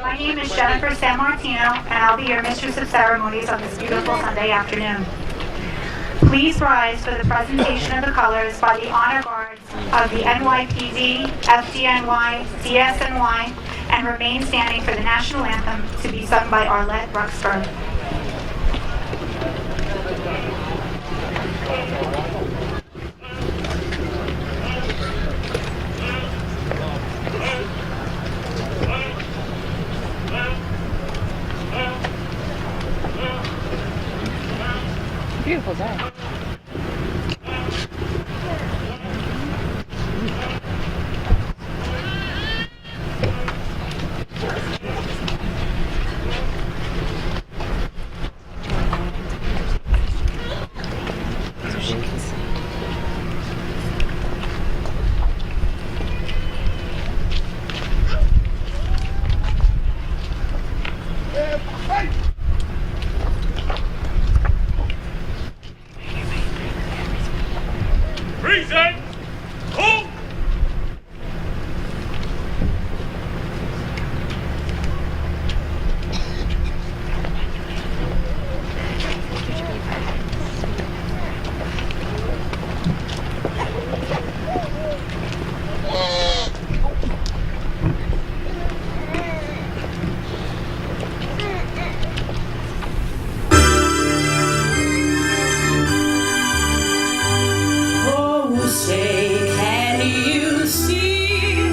My name is Jennifer San Martino, and I'll be your Mistress of Ceremonies on this beautiful Sunday afternoon. Please rise for the presentation of the colors by the honor guards of the NYPD, FDNY, DSNY, and remain standing for the national anthem to be sung by Arlette Ruxberg. Beautiful day. Present! Hold! Say, can you see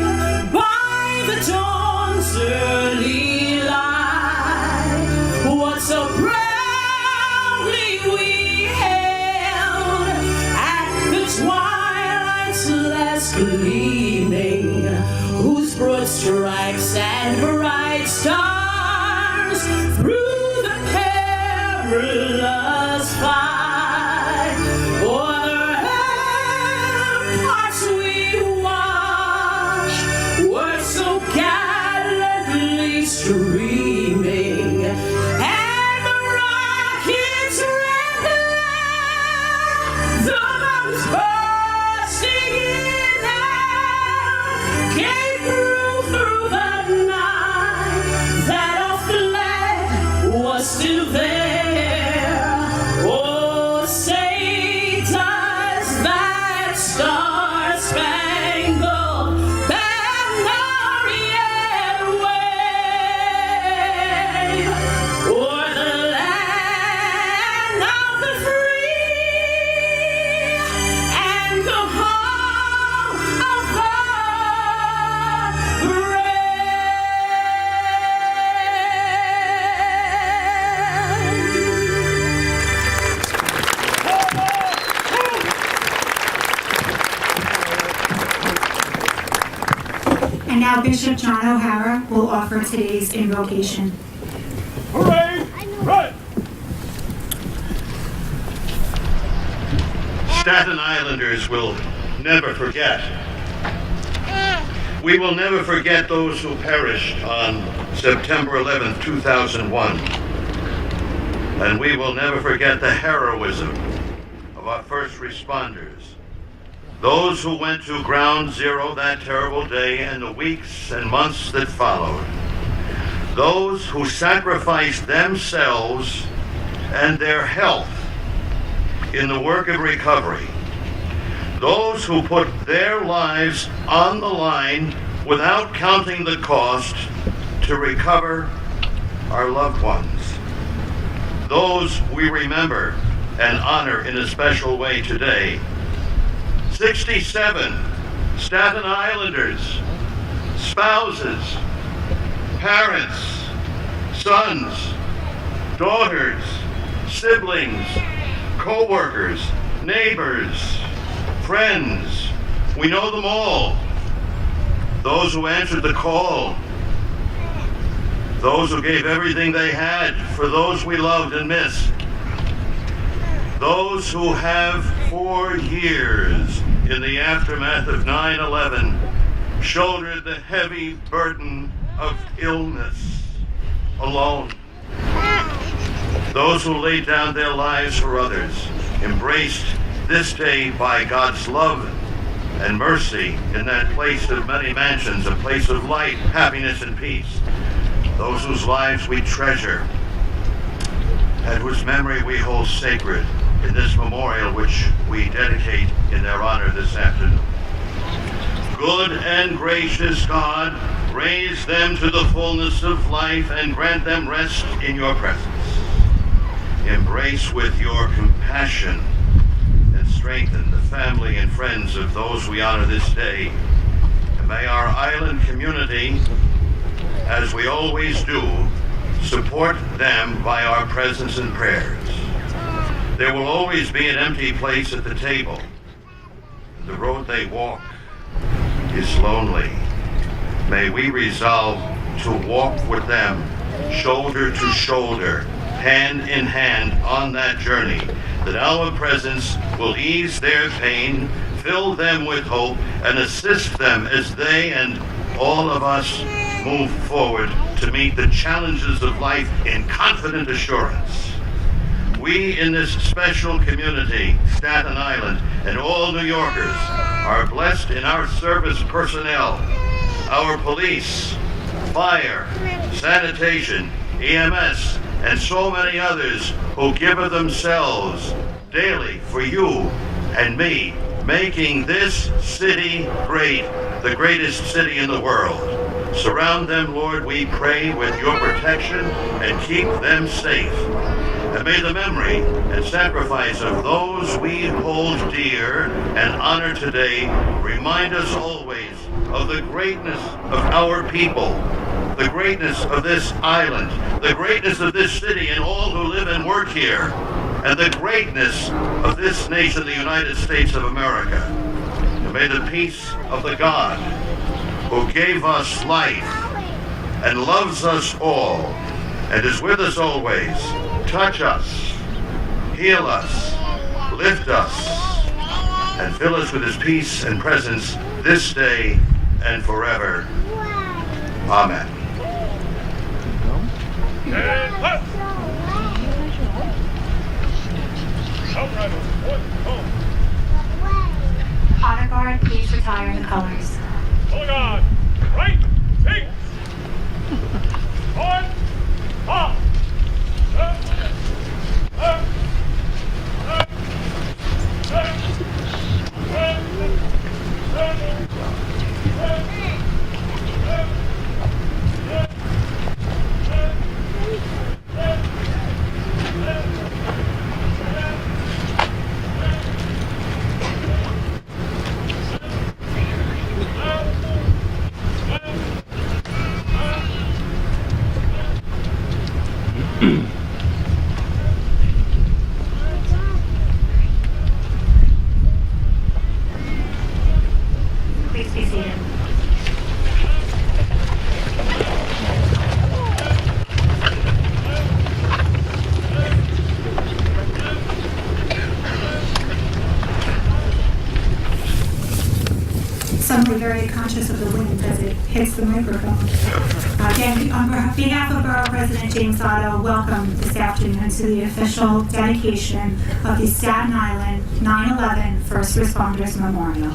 by the dawn's early light what so proudly we hailed at the twilight's last gleaming, whose broad stripes and bright stars through the perilous fight streaming, and the rockets trembling, the bombs bursting in air, came through the night, that our flag was still there. Oh, say does that star-spangled And now Bishop John O'Hara will offer today's invocation. Hooray! Run! Staten Islanders will never forget. We will never forget those who perished on September 11, 2001. And we will never forget the heroism of our first responders. Those who went to ground zero that terrible day and the weeks and months that followed. Those who sacrificed themselves and their health in the work of recovery. Those who put their lives on the line without counting the cost to recover our loved ones. Those we remember and honor in a special way today. 67 Staten Islanders, spouses, parents, sons, daughters, siblings, co-workers, neighbors, friends. We know them all. Those who answered the call. Those who gave everything they had for those we loved and missed. Those who have for years in the aftermath of 9/11 shouldered the heavy burden of illness alone. Those who laid down their lives for others, embraced this day by God's love and mercy in that place of many mansions, a place of light, happiness, and peace. those whose lives we treasure, and whose memory we hold sacred in this memorial which we dedicate in their honor this afternoon. Good and gracious God, raise them to the fullness of life and grant them rest in your presence. Embrace with your compassion and strengthen the family and friends of those we honor this day. And may our island community, as we always do, support them by our presence and prayers. There will always be an empty place at the table. The road they walk is lonely. May we resolve to walk with them, shoulder to shoulder, hand in hand on that journey, that our presence will ease their pain, fill them with hope, and assist them as they and all of us move forward to meet the challenges of life in confident assurance. We in this special community, Staten Island, and all New Yorkers are blessed in our service personnel, our police, fire, sanitation, EMS, and so many others who give of themselves daily for you and me, making this city great, the greatest city in the world. Surround them, Lord, we pray, with your protection and keep them safe. And may the memory and sacrifice of those we hold dear and honor today remind us always of the greatness of our people, the greatness of this island, the greatness of this city and all who live and work here, and the greatness of this nation, the United States of America. And may the peace of the God who gave us life and loves us all and is with us always, touch us, heal us, lift us, and fill us with his peace and presence this day and forever. Amen. And left. Outriders, one, home. Honor Guard, please retire in the colors. Hold on. Right, feet. On, up. Left, left, left, left, left, left, Please be seated. Suddenly very conscious of the wind as it hits the microphone. Again, on behalf of Borough President James Otto, welcome this afternoon to the official dedication of the Staten Island 9/11 First Responders Memorial.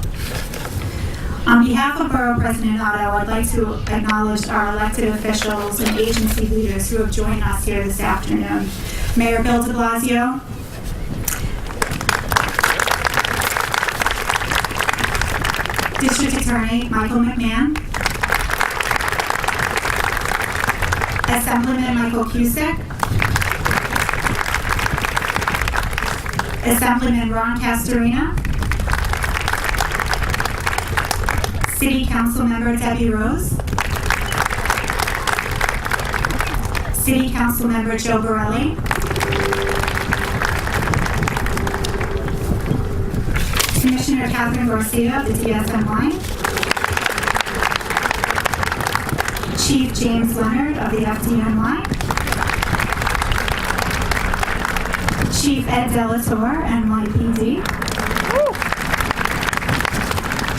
On behalf of Borough President Otto, I'd like to acknowledge our elected officials and agency leaders who have joined us here this afternoon. Mayor Bill de Blasio, District Attorney Michael McMahon, Assemblyman Michael Cusick, Assemblyman Ron Castorina, City Council Member Debbie Rose, City Council Member Joe Borelli, Commissioner Catherine Garcia of the DSNY, Chief James Leonard of the FDNY, Chief Ed Delatorre, NYPD,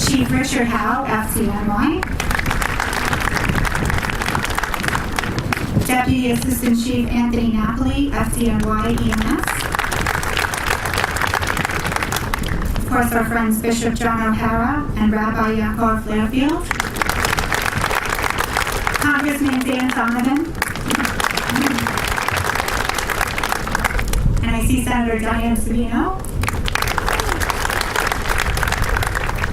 Chief Richard Howe, FDNY, Deputy Assistant Chief Anthony Napoli, FDNY EMS, of course our friends Bishop John O'Hara and Rabbi Yaakov Learfield, Congressman Dan Donovan. And I see Senator Diane Savino.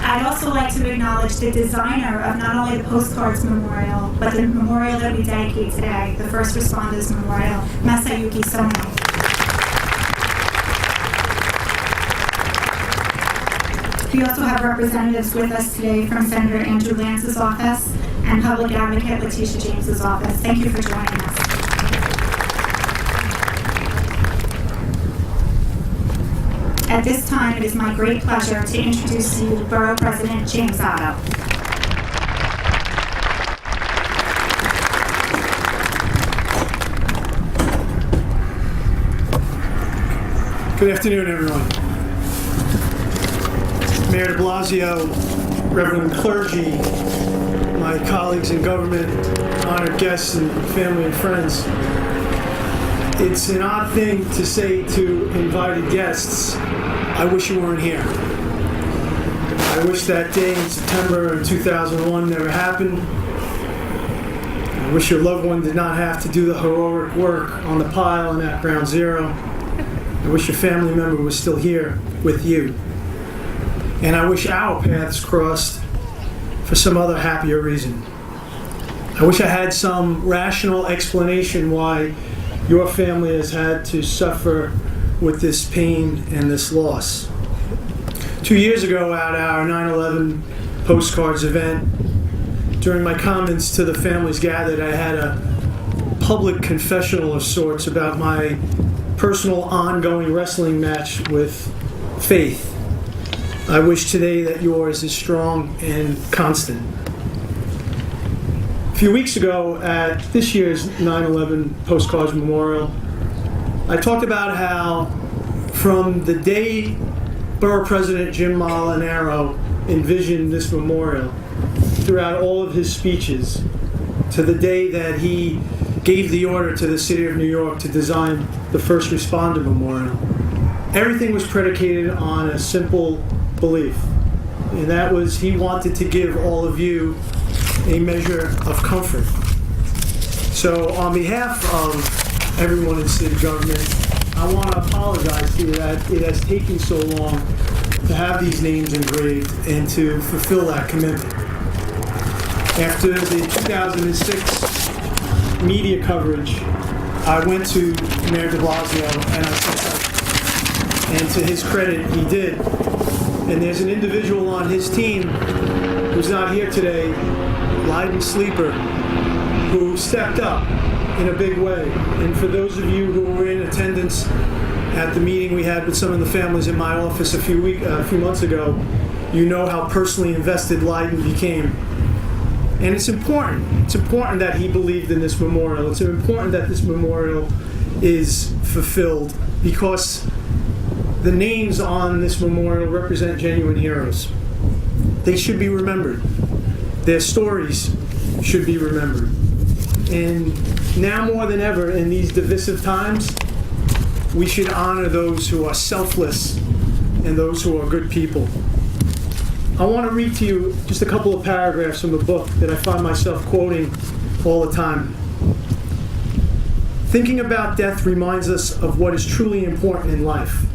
I'd also like to acknowledge the designer of not only the postcards memorial, but the memorial that we dedicate today, the First Responders Memorial, Masayuki Sono. We also have representatives with us today from Senator Andrew Lance's office and Public Advocate Letitia James's office. Thank you for joining us. At this time, it is my great pleasure to introduce to you Borough President James Otto. Good afternoon, everyone. Mayor de Blasio, Reverend clergy, my colleagues in government, honored guests and family and friends. It's an odd thing to say to invited guests, I wish you weren't here. I wish that day in September 2001 never happened. I wish your loved one did not have to do the heroic work on the pile and at Ground Zero. I wish your family member was still here with you. And I wish our paths crossed for some other happier reason. I wish I had some rational explanation why your family has had to suffer with this pain and this loss. 2 years ago at our 9/11 postcards event, during my comments to the families gathered, I had a public confessional of sorts about my personal ongoing wrestling match with faith. I wish today that yours is strong and constant. A few weeks ago at this year's 9/11 Postcards Memorial, I talked about how from the day Borough President Jim Molinaro envisioned this memorial, throughout all of his speeches, to the day that he gave the order to the City of New York to design the First Responder Memorial, everything was predicated on a simple belief, and that was he wanted to give all of you a measure of comfort. So on behalf of everyone in city government, I want to apologize to you that it has taken so long to have these names engraved and to fulfill that commitment. After the 2006 media coverage, I went to Mayor de Blasio and I said, and to his credit, he did. And there's an individual on his team who's not here today, Leiden Sleeper, who stepped up in a big way. And for those of you who were in attendance at the meeting we had with some of the families in my office a few months ago, you know how personally invested Leiden became. And it's important. It's important that he believed in this memorial. It's important that this memorial is fulfilled because the names on this memorial represent genuine heroes. They should be remembered. Their stories should be remembered. And now more than ever in these divisive times, we should honor those who are selfless and those who are good people. I want to read to you just a couple of paragraphs from the book that I find myself quoting all the time. Thinking about death reminds us of what is truly important in life.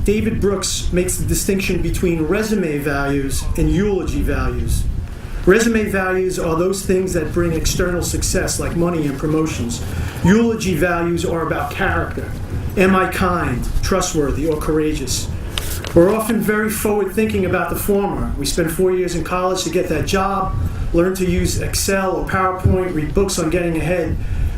David Brooks makes the distinction between resume values and eulogy values. Resume values are those things that bring external success, like money and promotions. Eulogy values are about character. Am I kind, trustworthy, or courageous? We're often very forward-thinking about the former. We spend 4 years in college to get that job, learn to use Excel or PowerPoint, read books on getting ahead.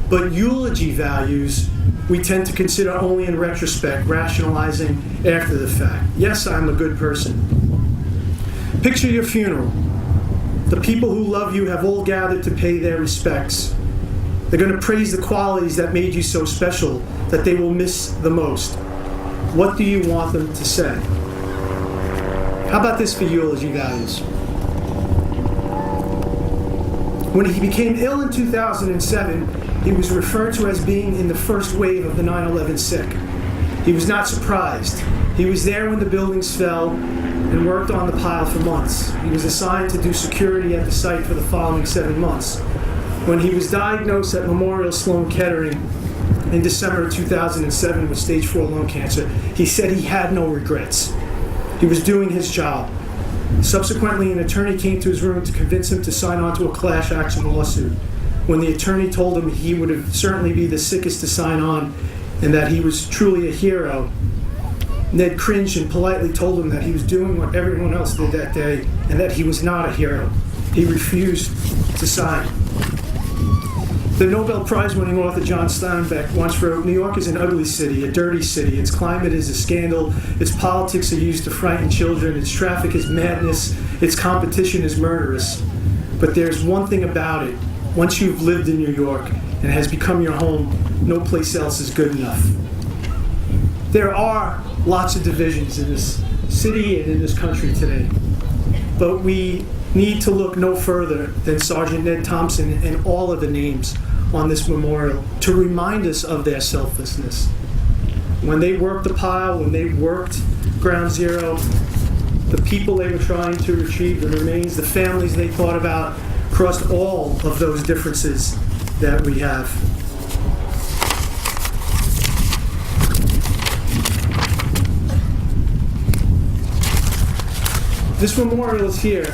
But eulogy values we tend to consider only in retrospect, rationalizing after the fact. Yes, I'm a good person. Picture your funeral. The people who love you have all gathered to pay their respects. They're going to praise the qualities that made you so special that they will miss the most. What do you want them to say? How about this for eulogy values? When he became ill in 2007, he was referred to as being in the first wave of the 9/11 sick. He was not surprised. He was there when the buildings fell and worked on the pile for months. He was assigned to do security at the site for the following 7 months. When he was diagnosed at Memorial Sloan Kettering in December of 2007 with stage 4 lung cancer, he said he had no regrets. He was doing his job. Subsequently, an attorney came to his room to convince him to sign on to a class action lawsuit. When the attorney told him he would have certainly be the sickest to sign on and that he was truly a hero, Ned cringed and politely told him that he was doing what everyone else did that day and that he was not a hero. He refused to sign. The Nobel Prize-winning author John Steinbeck once wrote, "New York is an ugly city, a dirty city. Its climate is a scandal. Its politics are used to frighten children. Its traffic is madness. Its competition is murderous. But there's one thing about it. Once you've lived in New York and it has become your home, no place else is good enough." There are lots of divisions in this city and in this country today. But we need to look no further than Sergeant Ned Thompson and all of the names on this memorial to remind us of their selflessness. When they worked the pile, when they worked Ground Zero, the people they were trying to retrieve, the remains, the families they thought about, crossed all of those differences that we have. This memorial is here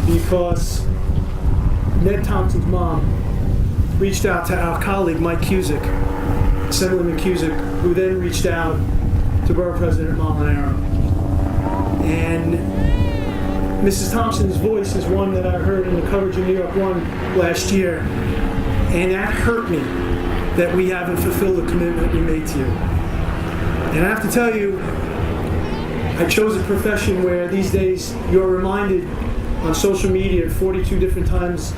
because Ned Thompson's mom reached out to our colleague Mike Cusick, Assemblyman Cusick, who then reached out to Borough President Molinaro. And Mrs. Thompson's voice is one that I heard in the coverage of New York One last year, and that hurt me that we haven't fulfilled the commitment we made to you. And I have to tell you, I chose a profession where these days you're reminded on social media 42 different times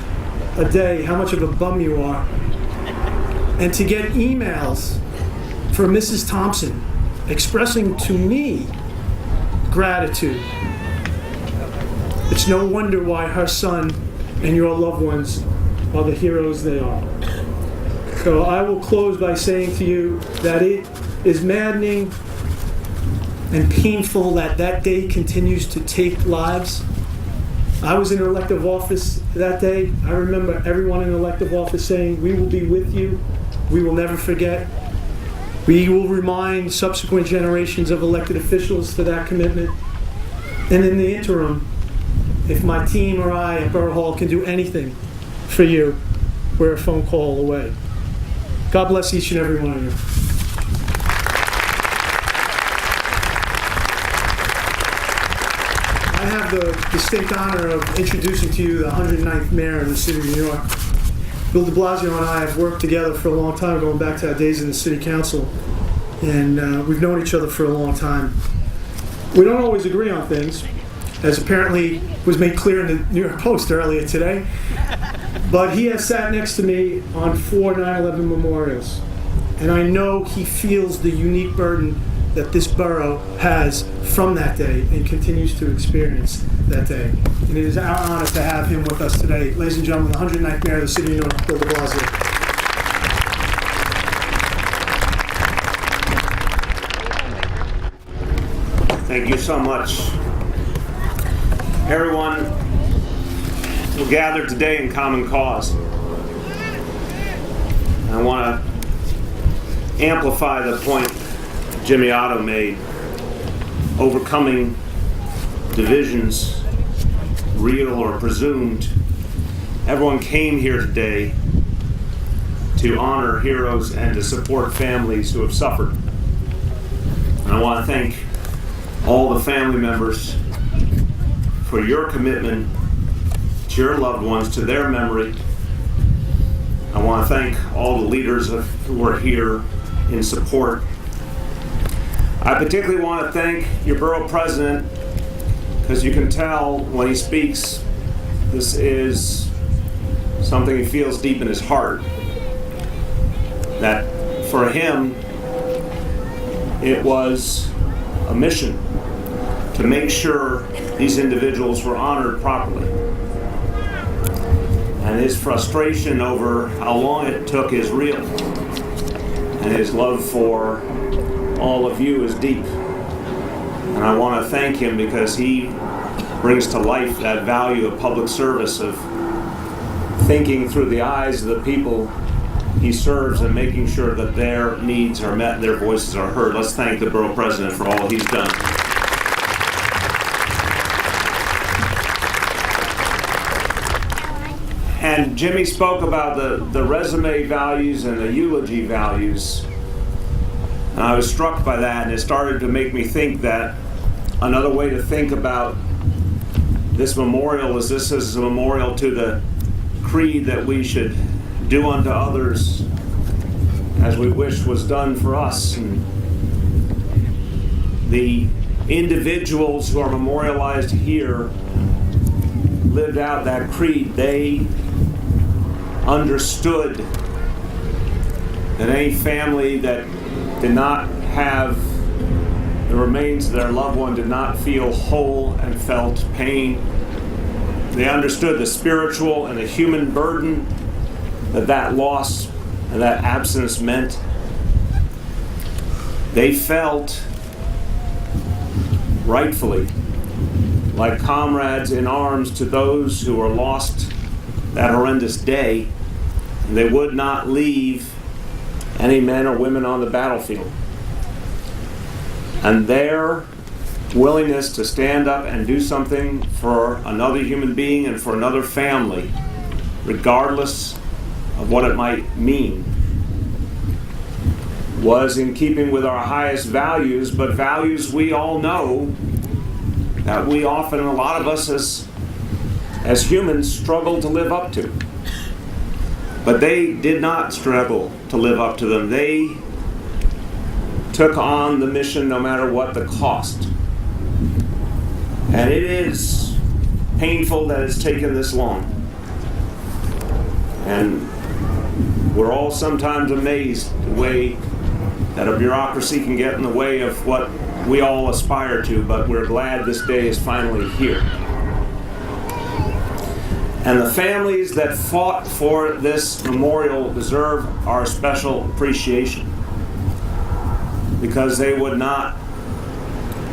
a day how much of a bum you are. And to get emails from Mrs. Thompson expressing to me gratitude, it's no wonder why her son and your loved ones are the heroes they are. So I will close by saying to you that it is maddening and painful that that day continues to take lives. I was in elective office that day. I remember everyone in elective office saying, "We will be with you. We will never forget." We will remind subsequent generations of elected officials for that commitment. And in the interim, if my team or I at Borough Hall can do anything for you, we're a phone call away. God bless each and every one of you. I have the distinct honor of introducing to you the 109th Mayor of the City of New York. Bill de Blasio and I have worked together for a long time, going back to our days in the City Council, and we've known each other for a long time. We don't always agree on things, as apparently was made clear in the New York Post earlier today, but he has sat next to me on 4 9/11 memorials, and I know he feels the unique burden that this borough has from that day and continues to experience that day. And it is our honor to have him with us today. Ladies and gentlemen, the 109th Mayor of the City of New York, Bill de Blasio. Thank you so much. Everyone will gather today in common cause. I want to amplify the point Jimmy Otto made. Overcoming divisions, real or presumed. Everyone came here today to honor heroes and to support families who have suffered. And I want to thank all the family members for your commitment to your loved ones, to their memory. I want to thank all the leaders who are here in support. I particularly want to thank your borough president, because you can tell when he speaks, this is something he feels deep in his heart. That for him, it was a mission to make sure these individuals were honored properly. And his frustration over how long it took is real. And his love for all of you is deep. And I want to thank him because he brings to life that value of public service, of thinking through the eyes of the people he serves and making sure that their needs are met and their voices are heard. Let's thank the borough president for all he's done. And Jimmy spoke about the resume values and the eulogy values. And I was struck by that, and it started to make me think that another way to think about this memorial is this is a memorial to the creed that we should do unto others as we wish was done for us. And the individuals who are memorialized here lived out that creed. They understood that any family that did not have the remains of their loved one did not feel whole and felt pain. They understood the spiritual and the human burden that loss and that absence meant. They felt rightfully like comrades in arms to those who were lost that horrendous day, and they would not leave any men or women on the battlefield. And their willingness to stand up and do something for another human being and for another family, regardless of what it might mean, was in keeping with our highest values, but values we all know that we often, a lot of us as humans, struggle to live up to. But they did not struggle to live up to them. They took on the mission no matter what the cost. And it is painful that it's taken this long. And we're all sometimes amazed the way that a bureaucracy can get in the way of what we all aspire to, but we're glad this day is finally here. And the families that fought for this memorial deserve our special appreciation, because they would not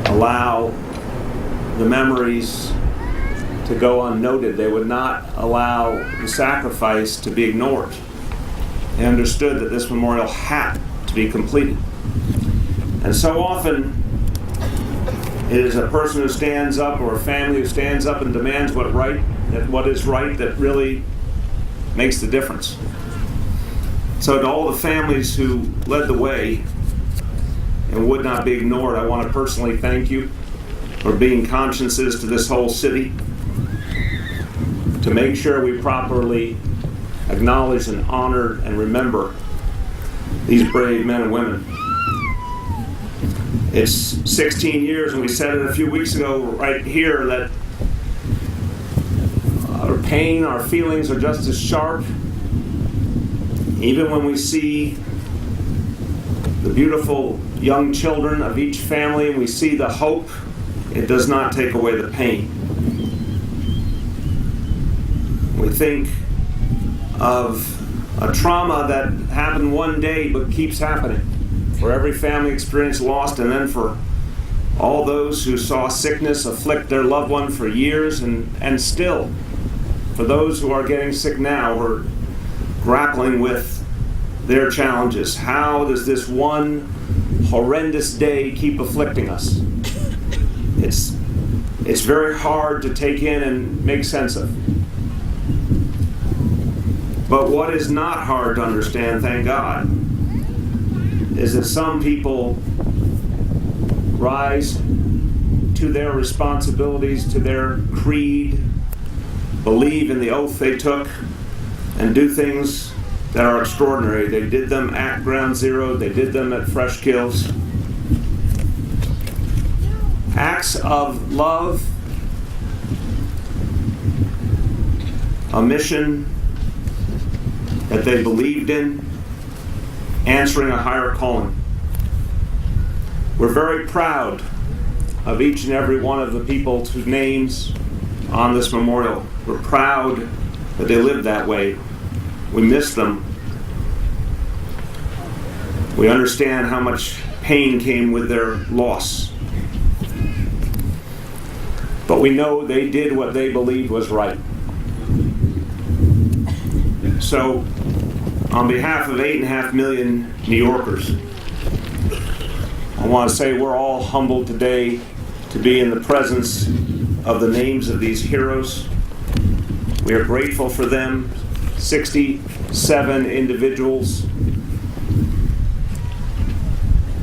allow the memories to go unnoted. They would not allow the sacrifice to be ignored. They understood that this memorial had to be completed. And so often, it is a person who stands up or a family who stands up and demands what is right that really makes the difference. So to all the families who led the way and would not be ignored, I want to personally thank you for being consciences to this whole city, to make sure we properly acknowledge and honor and remember these brave men and women. It's 16 years, and we said it a few weeks ago right here, that our pain, our feelings are just as sharp. Even when we see the beautiful young children of each family and we see the hope, it does not take away the pain. We think of a trauma that happened one day but keeps happening. For every family experienced loss, and then for all those who saw sickness afflict their loved one for years, and still, for those who are getting sick now, who are grappling with their challenges. How does this one horrendous day keep afflicting us? It's very hard to take in and make sense of. But what is not hard to understand, thank God, is that some people rise to their responsibilities, to their creed, believe in the oath they took, and do things that are extraordinary. They did them at Ground Zero, they did them at Fresh Kills. Acts of love, a mission that they believed in, answering a higher calling. We're very proud of each and every one of the people whose names on this memorial. We're proud that they lived that way. We miss them. We understand how much pain came with their loss. But we know they did what they believed was right. So, on behalf of 8.5 million New Yorkers, I want to say we're all humbled today to be in the presence of the names of these heroes. We are grateful for them, 67 individuals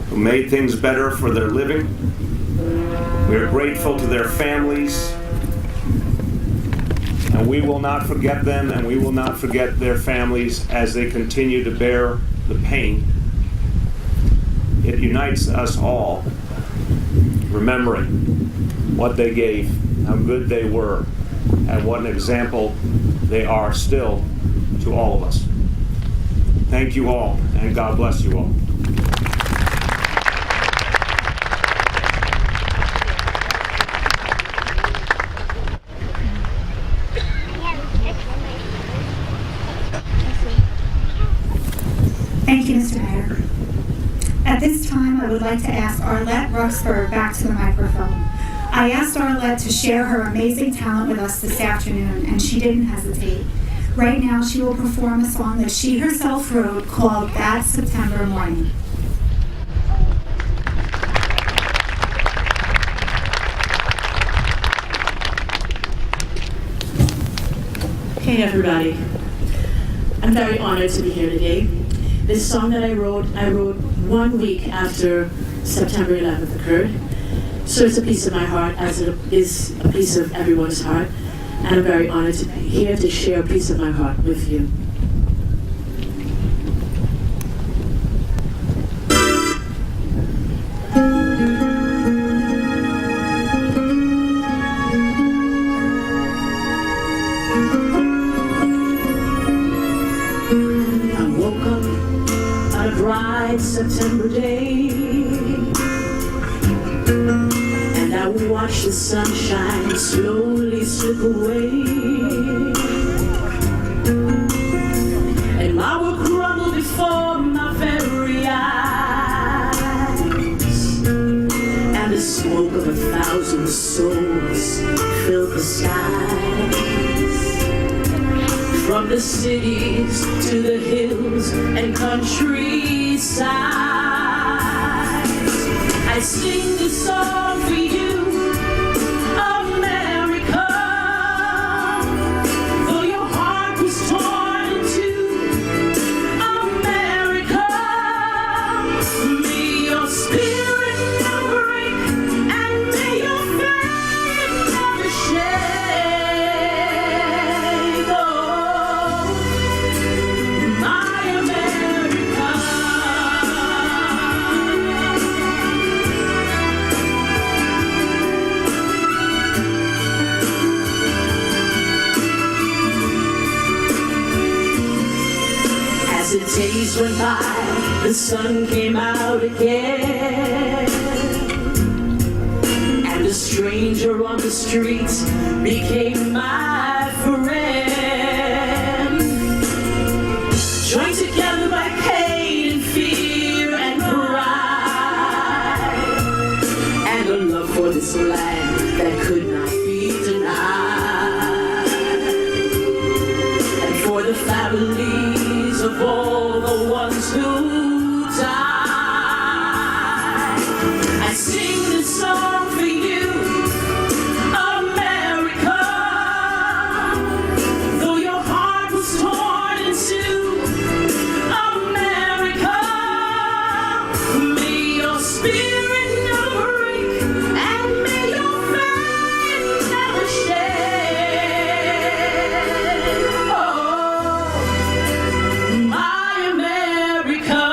who made things better for their living. We are grateful to their families, and we will not forget them, and we will not forget their families as they continue to bear the pain. It unites us all, remembering what they gave, how good they were, and what an example they are still to all of us. Thank you all, and God bless you all. Thank you, Mr. Mayor. At this time, I would like to ask Arlette Ruxberg back to the microphone. I asked Arlette to share her amazing talent with us this afternoon, and she didn't hesitate. Right now, she will perform a song that she herself wrote called That September Morning. Hey everybody, I'm very honored to be here today. This song that I wrote 1 week after September 11th occurred. So it's a piece of my heart, as it is a piece of everyone's heart. And I'm very honored to be here to share a piece of my heart with you. September day, and I watch the sunshine slowly slip away, and my world crumble before my very eyes, and the smoke of 1,000 souls filled the skies. From the cities to the hills and countrysides, I sing this song for you, America. Though your heart was torn in two, America, may your spirit never break, and may your faith never shake. Oh, my America. As the days went by, the sun came out again, and a stranger on the streets became my friend. Joined together by pain and fear and pride, and a love for this land that could not be denied, and for the families of all the ones who died, I sing this song for you, America. Though your heart was torn in two, America, may your spirit never break, and may your faith never shake. Oh, my America.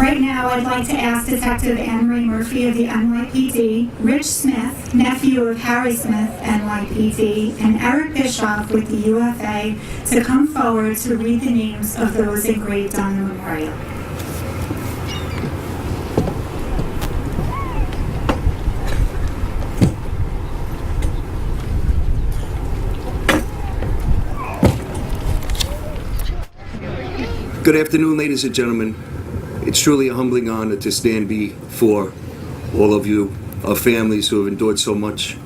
Right now, I'd like to ask Detective Anne Marie Murphy of the NYPD, Rich Smith, nephew of Harry Smith, NYPD, and Eric Bischoff with the UFA to come forward to read the names of those engraved on the memorial. Good afternoon, ladies and gentlemen. It's truly a humbling honor to stand before all of you, our families who have endured so much,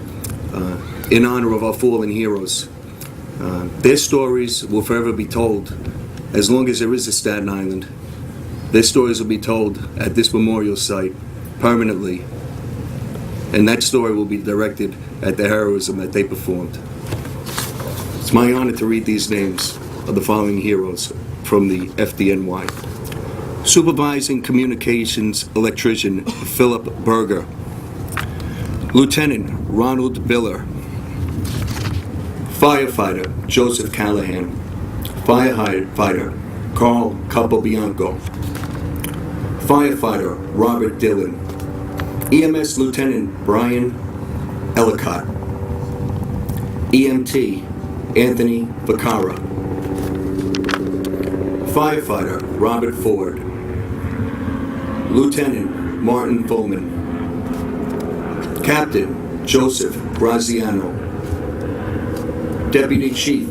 in honor of our fallen heroes. Their stories will forever be told as long as there is a Staten Island. Their stories will be told at this memorial site permanently, and that story will be directed at the heroism that they performed. It's my honor to read these names of the following heroes from the FDNY. Supervising Communications Electrician Philip Berger. Lieutenant Ronald Biller. Firefighter Joseph Callahan. Firefighter Carl Capobianco. Firefighter Robert Dillon. EMS Lieutenant Brian Ellicott. EMT Anthony Vacara. Firefighter Robert Ford. Lieutenant Martin Fulman. Captain Joseph Graziano. Deputy Chief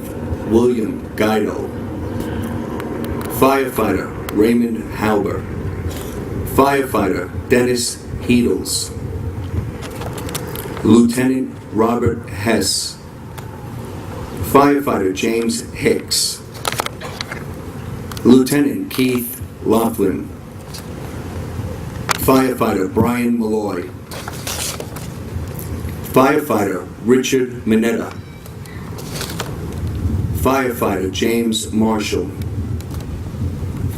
William Guido. Firefighter Raymond Halber. Firefighter Dennis Heedles. Lieutenant Robert Hess. Firefighter James Hicks. Lieutenant Keith Laughlin. Firefighter Brian Malloy. Firefighter Richard Mineta. Firefighter James Marshall.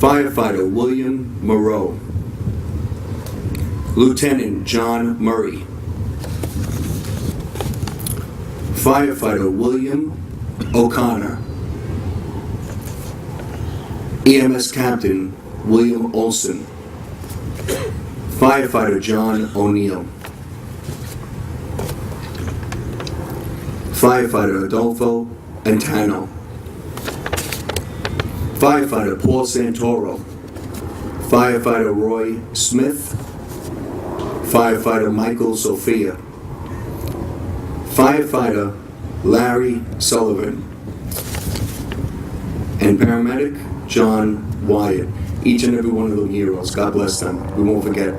Firefighter William Moreau. Lieutenant John Murray. Firefighter William O'Connor. EMS Captain William Olson. Firefighter John O'Neill. Firefighter Adolfo Antano. Firefighter Paul Santoro. Firefighter Roy Smith. Firefighter Michael Sophia. Firefighter Larry Sullivan. And paramedic John Wyatt. Each and every one of them heroes. God bless them. We won't forget.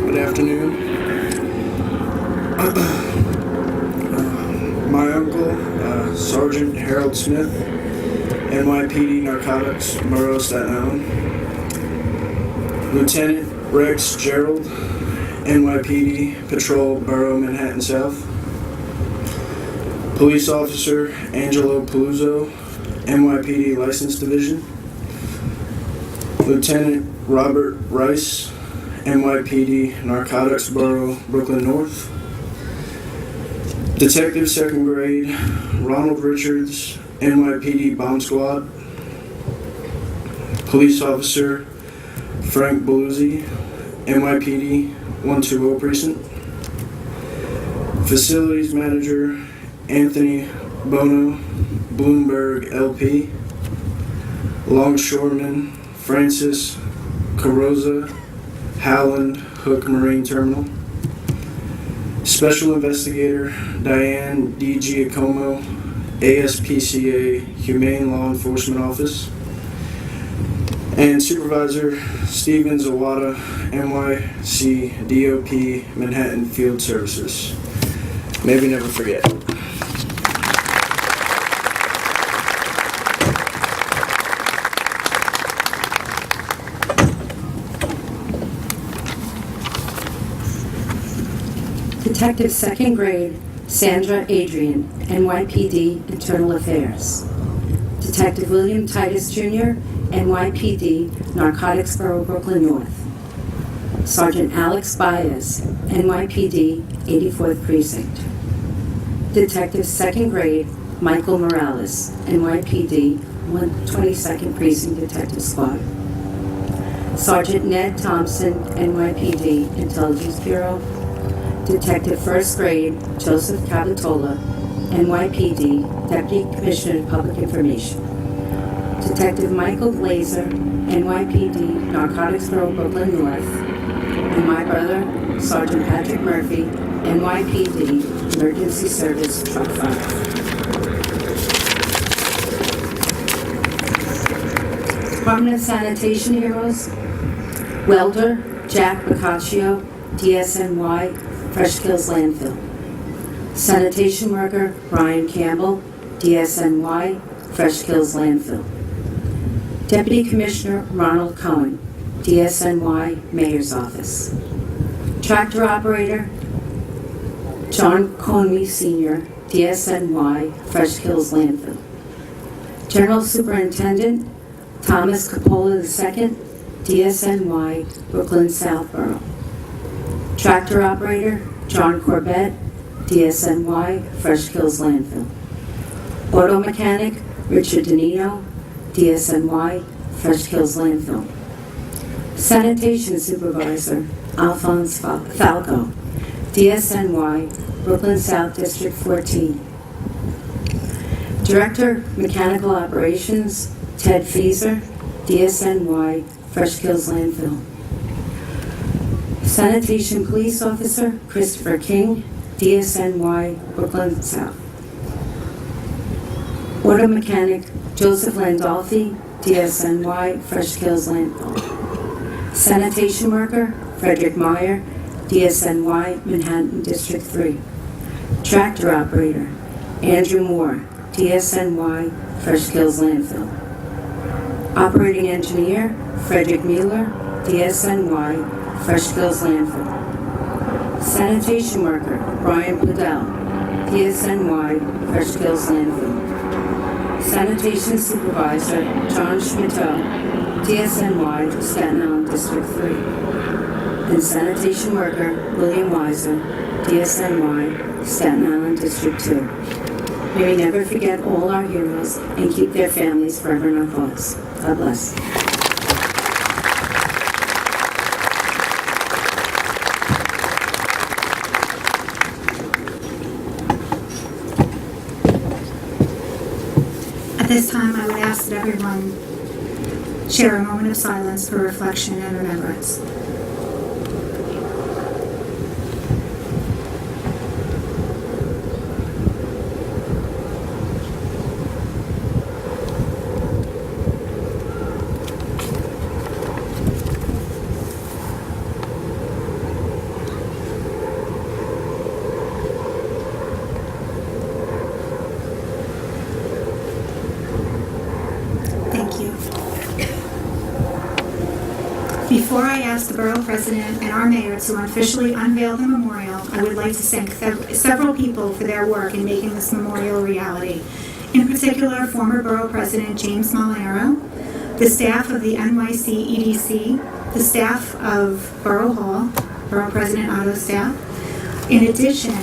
Good afternoon. My uncle, Sergeant Harold Smith, NYPD Narcotics, Bureau, Staten Island. Lieutenant Rex Gerald, NYPD Patrol, Borough, Manhattan South. Police Officer Angelo Paluzzo, NYPD License Division. Lieutenant Robert Rice, NYPD Narcotics Bureau, Brooklyn North. Detective 2nd Grade Ronald Richards, NYPD Bomb Squad. Police Officer Frank Beluzzi, NYPD 120 Precinct. Facilities Manager Anthony Bono, Bloomberg LP. Longshoreman Francis Carroza, Howland Hook Marine Terminal. Special Investigator Diane D. Giacomo, ASPCA Humane Law Enforcement Office. And Supervisor Steven Zawada, NYC DOP Manhattan Field Services. May we never forget. Detective 2nd Grade Sandra Adrian, NYPD Internal Affairs. Detective William Titus Jr., NYPD Narcotics Bureau, Brooklyn North. Sergeant Alex Baez, NYPD, 84th Precinct. Detective 2nd Grade Michael Morales, NYPD, 122nd Precinct Detective Squad. Sergeant Ned Thompson, NYPD, Intelligence Bureau. Detective 1st Grade Joseph Capitola, NYPD, Deputy Commissioner of Public Information. Detective Michael Glazer, NYPD, Narcotics Bureau, Brooklyn North. And my brother, Sergeant Patrick Murphy, NYPD, Emergency Service Truck 5. Department of Sanitation Heroes, welder Jack Boccaccio, DSNY, Fresh Kills Landfill. Sanitation worker Brian Campbell, DSNY, Fresh Kills Landfill. Deputy Commissioner Ronald Cohen, DSNY, Mayor's Office. Tractor operator John Coney Sr., DSNY, Fresh Kills Landfill. General Superintendent Thomas Capola II, DSNY, Brooklyn Southborough. Tractor operator John Corbett, DSNY, Fresh Kills Landfill. Auto mechanic Richard Danino, DSNY, Fresh Kills Landfill. Sanitation supervisor Alphonse Falco, DSNY, Brooklyn South District 14. Director Mechanical Operations Ted Feeser, DSNY, Fresh Kills Landfill. Sanitation Police Officer Christopher King, DSNY, Brooklyn South. Auto Mechanic Joseph Landolfi, DSNY, Fresh Kills Landfill. Sanitation Worker Frederick Meyer, DSNY, Manhattan District 3. Tractor Operator Andrew Moore, DSNY, Fresh Kills Landfill. Operating Engineer Frederick Mueller, DSNY, Fresh Kills Landfill. Sanitation Worker Brian Pudell, DSNY, Fresh Kills Landfill. Sanitation Supervisor John Schmittou, DSNY, Staten Island District 3. And Sanitation Worker William Weiser, DSNY, Staten Island District 2. May we never forget all our heroes and keep their families forever in our thoughts. God bless. At this time, I would ask that everyone share a moment of silence for reflection and remembrance. Thank you. Before I ask the Borough President and our Mayor to officially unveil the memorial, I would like to thank several people for their work in making this memorial a reality. In particular, former Borough President James Molinaro, the staff of the NYC EDC, the staff of Borough Hall, Borough President Otto's staff. In addition,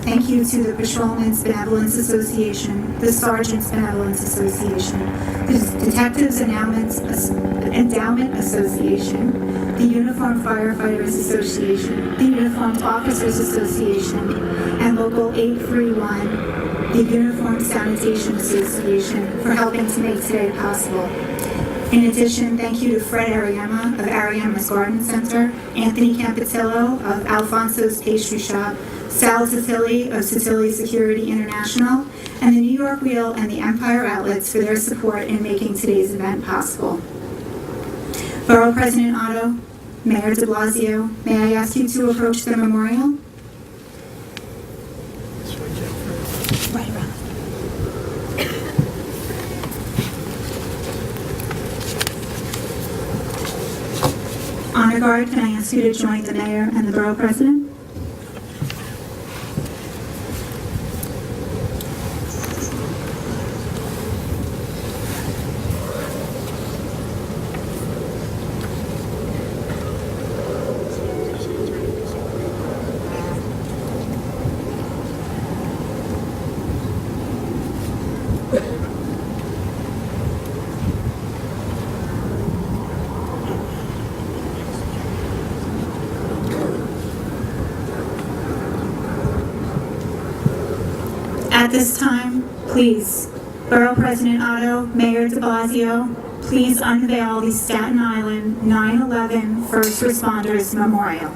thank you to the Patrolmen's Benevolence Association, the Sergeants Benevolence Association, the Detectives Endowment Association, the Uniformed Firefighters Association, the Uniformed Officers Association, and Local 831, the Uniformed Sanitation Association, for helping to make today possible. In addition, thank you to Fred Ariema of Ariema's Garden Center, Anthony Campitello of Alfonso's Pastry Shop, Sal Titilli of Titilli Security International, and the New York Wheel and the Empire Outlets for their support in making today's event possible. Borough President Otto, Mayor de Blasio, may I ask you to approach the memorial? Right around. Honor Guard, can I ask you to join the Mayor and the Borough President? this time, please, Borough President Otto, Mayor de Blasio, please unveil the Staten Island 9/11 First Responders Memorial.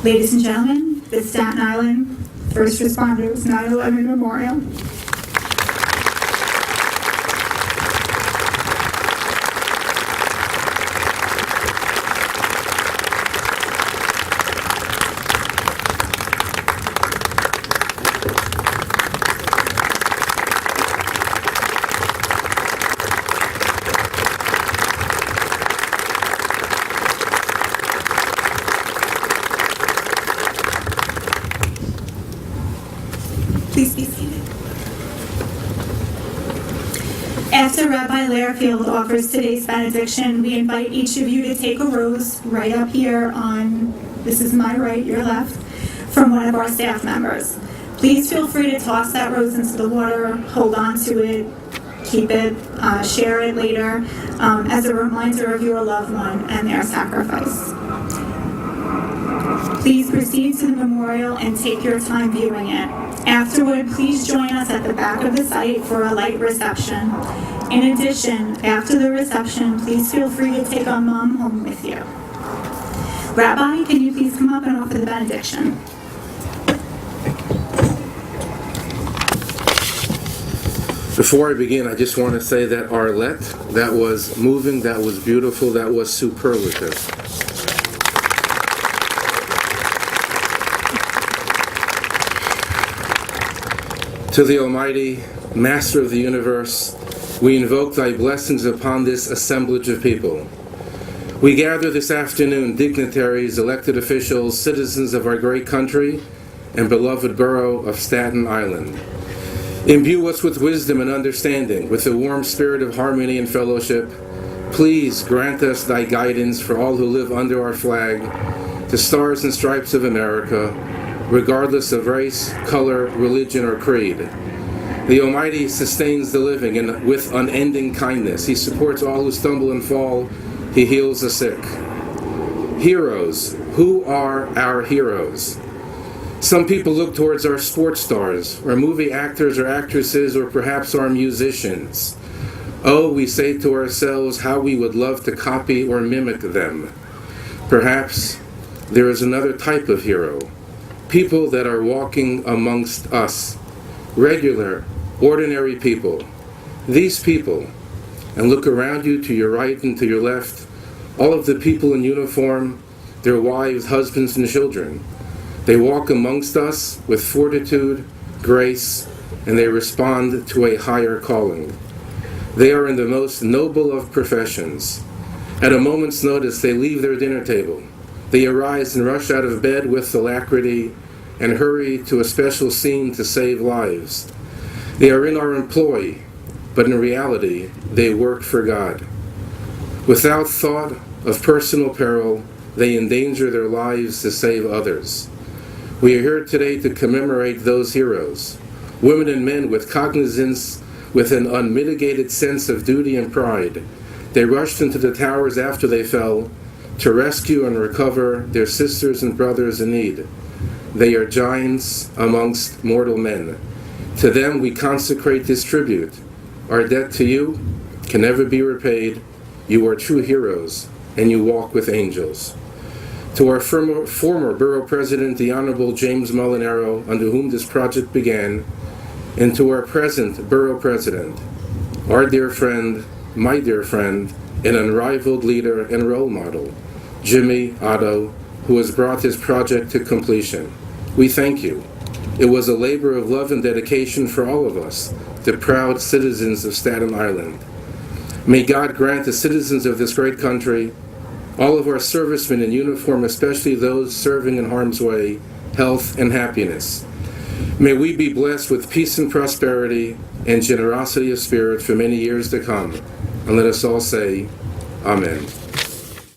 Ladies and gentlemen, the Staten Island First Responders 9/11 Memorial. Please be seated. After Rabbi Lairfield offers today's benediction, we invite each of you to take a rose right up here on, this is my right, your left, from one of our staff members. Please feel free to toss that rose into the water, hold on to it, keep it, share it later, as a reminder of your loved one and their sacrifice. Please proceed to the memorial and take your time viewing it. Afterward, please join us at the back of the site for a light reception. In addition, after the reception, please feel free to take a mom home with you. Rabbi, can you please come up and offer the benediction? Before I begin, I just want to say that Arlette, that was moving, that was beautiful, that was superlative. To the Almighty, Master of the universe, we invoke thy blessings upon this assemblage of people. We gather this afternoon dignitaries, elected officials, citizens of our great country, and beloved borough of Staten Island. Imbue us with wisdom and understanding, with a warm spirit of harmony and fellowship. Please grant us thy guidance for all who live under our flag, the Stars and Stripes of America, regardless of race, color, religion, or creed. The Almighty sustains the living and with unending kindness. He supports all who stumble and fall. He heals the sick. Heroes. Who are our heroes? Some people look towards our sports stars, or movie actors or actresses, or perhaps our musicians. Oh, we say to ourselves how we would love to copy or mimic them. Perhaps there is another type of hero. People that are walking amongst us. Regular, ordinary people. These people, and look around you to your right and to your left, all of the people in uniform, their wives, husbands, and children. They walk amongst us with fortitude, grace, and they respond to a higher calling. They are in the most noble of professions. At a moment's notice, they leave their dinner table, They arise and rush out of bed with alacrity and hurry to a special scene to save lives. They are in our employ, but in reality, they work for God. Without thought of personal peril, they endanger their lives to save others. We are here today to commemorate those heroes, women and men with cognizance, with an unmitigated sense of duty and pride. They rushed into the towers after they fell to rescue and recover their sisters and brothers in need. They are giants amongst mortal men. To them we consecrate this tribute. Our debt to you can never be repaid. You are true heroes, and you walk with angels. To our former Borough President, the Honorable James Molinaro, under whom this project began, and to our present Borough President, our dear friend, my dear friend, an unrivaled leader and role model, Jimmy Otto, who has brought this project to completion. We thank you. It was a labor of love and dedication for all of us, the proud citizens of Staten Island. May God grant the citizens of this great country, all of our servicemen in uniform, especially those serving in harm's way, health and happiness. May we be blessed with peace and prosperity and generosity of spirit for many years to come. And let us all say, Amen.